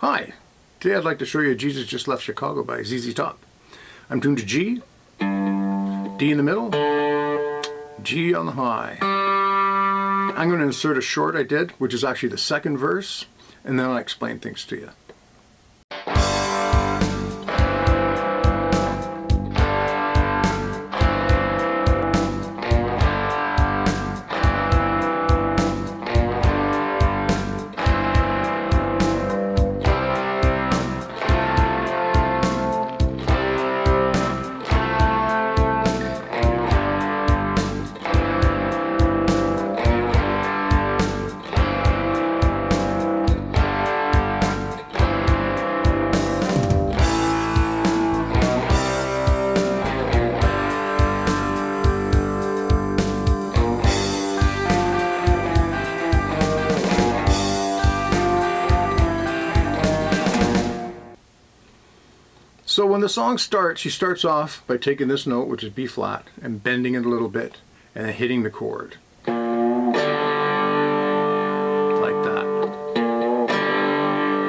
Hi, today I'd like to show you Jesus Just Left Chicago by ZZ Top. I'm tuned to G, D in the middle, G on the high. I'm going to insert a short I did, which is actually the second verse, and then I'll explain things to you. So when the song starts, she starts off by taking this note, which is B flat, and bending it a little bit, and then hitting the chord. Like that.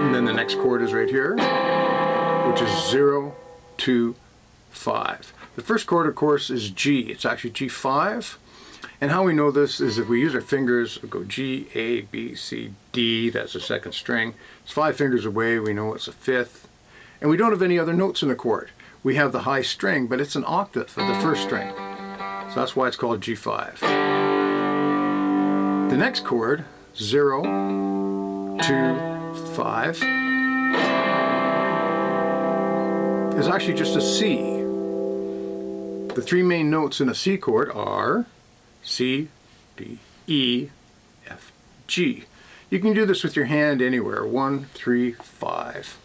And then the next chord is right here, which is 0, 2, 5. The first chord, of course, is G. It's actually G5. And how we know this is if we use our fingers, we go G, A, B, C, D, that's the second string. It's 5 fingers away, we know it's a fifth. And we don't have any other notes in the chord. We have the high string, but it's an octave of the first string. So that's why it's called G5. The next chord, 0, 2, 5, is actually just a C. The three main notes in a C chord are C, D, E, F, G. You can do this with your hand anywhere, 1, 3, 5.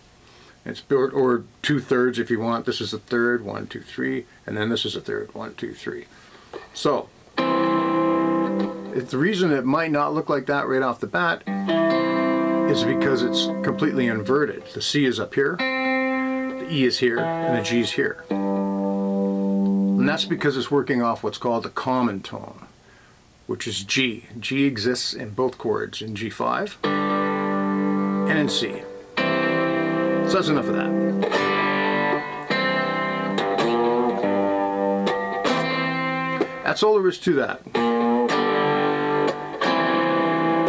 It's built, or 2/3 if you want. This is a third, 1, 2, 3, and then this is a third, 1, 2, 3. So, the reason it might not look like that right off the bat is because it's completely inverted. The C is up here, the E is here, and the G is here. And that's because it's working off what's called the common tone, which is G. G exists in both chords, in G5 and in C. So that's enough of that. That's all there is to that.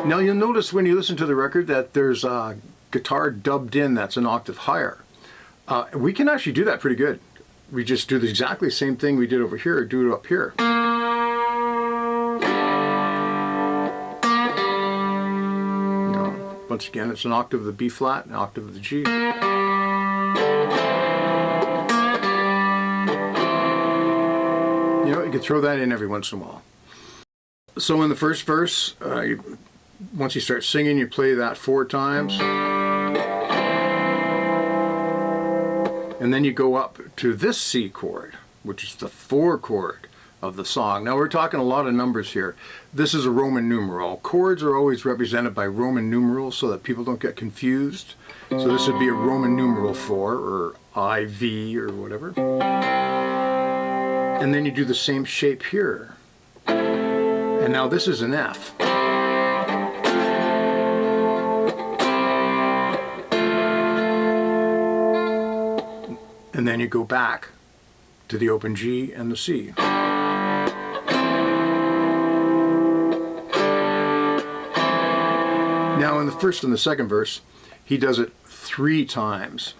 Now you'll notice when you listen to the record that there's a guitar dubbed in that's an octave higher. We can actually do that pretty good. We just do the exactly same thing we did over here, do it up here. Once again, it's an octave of the B flat, an octave of the G. You can throw that in every once in a while. So in the first verse, once you start singing, you play that 4 times. And then you go up to this C chord, which is the 4 chord of the song. Now we're talking a lot of numbers here. This is a Roman numeral. Chords are always represented by Roman numerals so that people don't get confused. So this would be a Roman numeral 4 or IV or whatever. And then you do the same shape here. And now this is an F. And then you go back to the open G and the C. Now in the first and the second verse, he does it 3 times.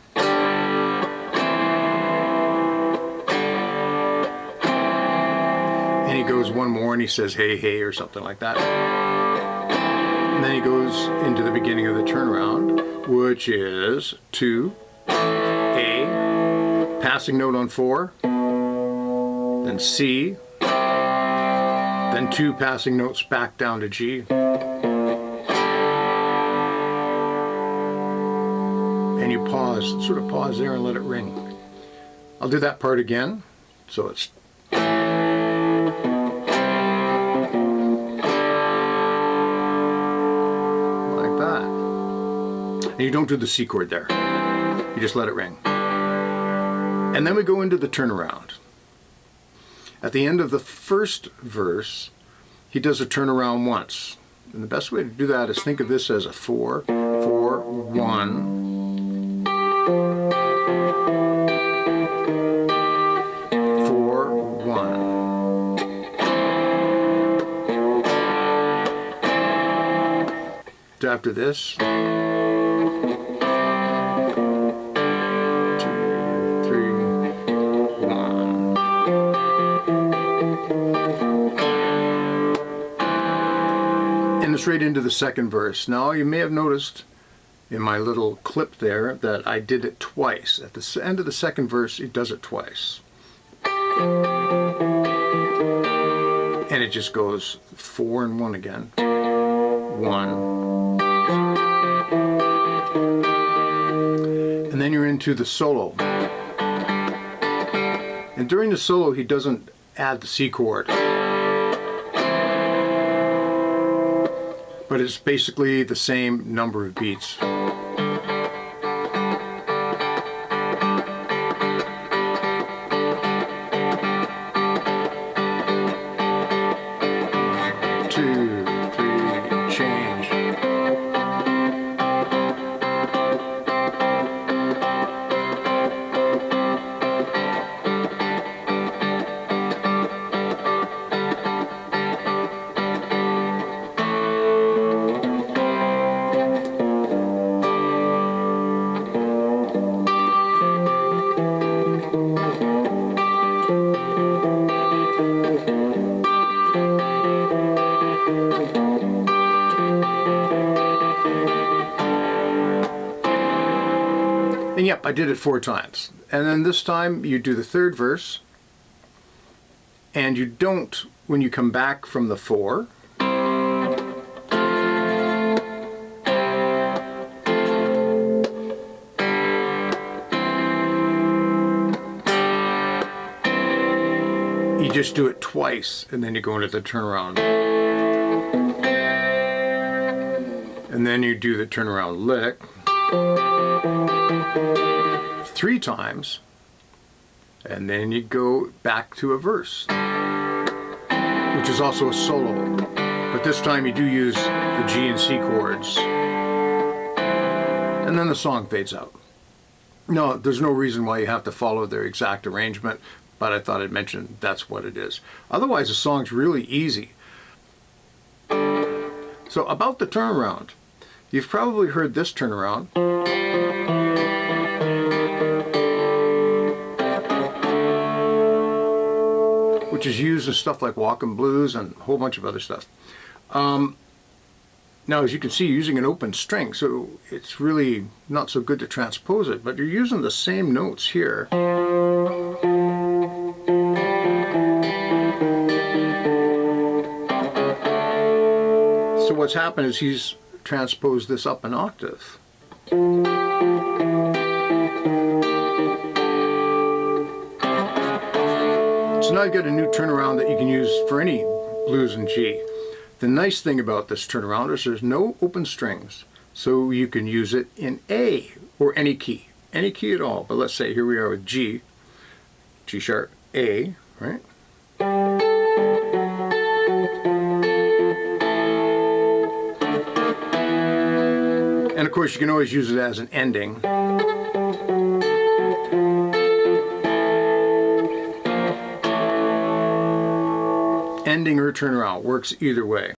And he goes one more and he says, hey, hey, or something like that. And then he goes into the beginning of the turnaround, which is 2, A, passing note on 4, then C, then 2 passing notes back down to G. And you pause, sort of pause there and let it ring. I'll do that part again. So it's like that. And you don't do the C chord there. You just let it ring. And then we go into the turnaround. At the end of the first verse, he does a turnaround once. And the best way to do that is think of this as a 4, 4, 1, 4, 1. After this, 2, 3, 1. And it's right into the second verse. Now you may have noticed in my little clip there that I did it twice. At the end of the second verse, it does it twice. And it just goes 4 and 1 again. 1. And then you're into the solo. And during the solo, he doesn't add the C chord. But it's basically the same number of beats. 2, 3, change. And yep, I did it 4 times. And then this time you do the third verse, and you don't, when you come back from the 4, you just do it twice, and then you go into the turnaround. And then you do the turnaround lick 3 times, and then you go back to a verse, which is also a solo. But this time you do use the G and C chords, and then the song fades out. No, there's no reason why you have to follow their exact arrangement, but I thought I'd mention that's what it is. Otherwise, the song's really easy. So about the turnaround, you've probably heard this turnaround. Which is used in stuff like Walkin' Blues and a whole bunch of other stuff. Now, as you can see, using an open string, so it's really not so good to transpose it, but you're using the same notes here. So what's happened is he's transposed this up an octave. So now you've got a new turnaround that you can use for any blues in G. The nice thing about this turnaround is there's no open strings, so you can use it in A or any key at all. But let's say here we are with G, G sharp, A, right? And of course you can always use it as an ending. Ending or turnaround works either way.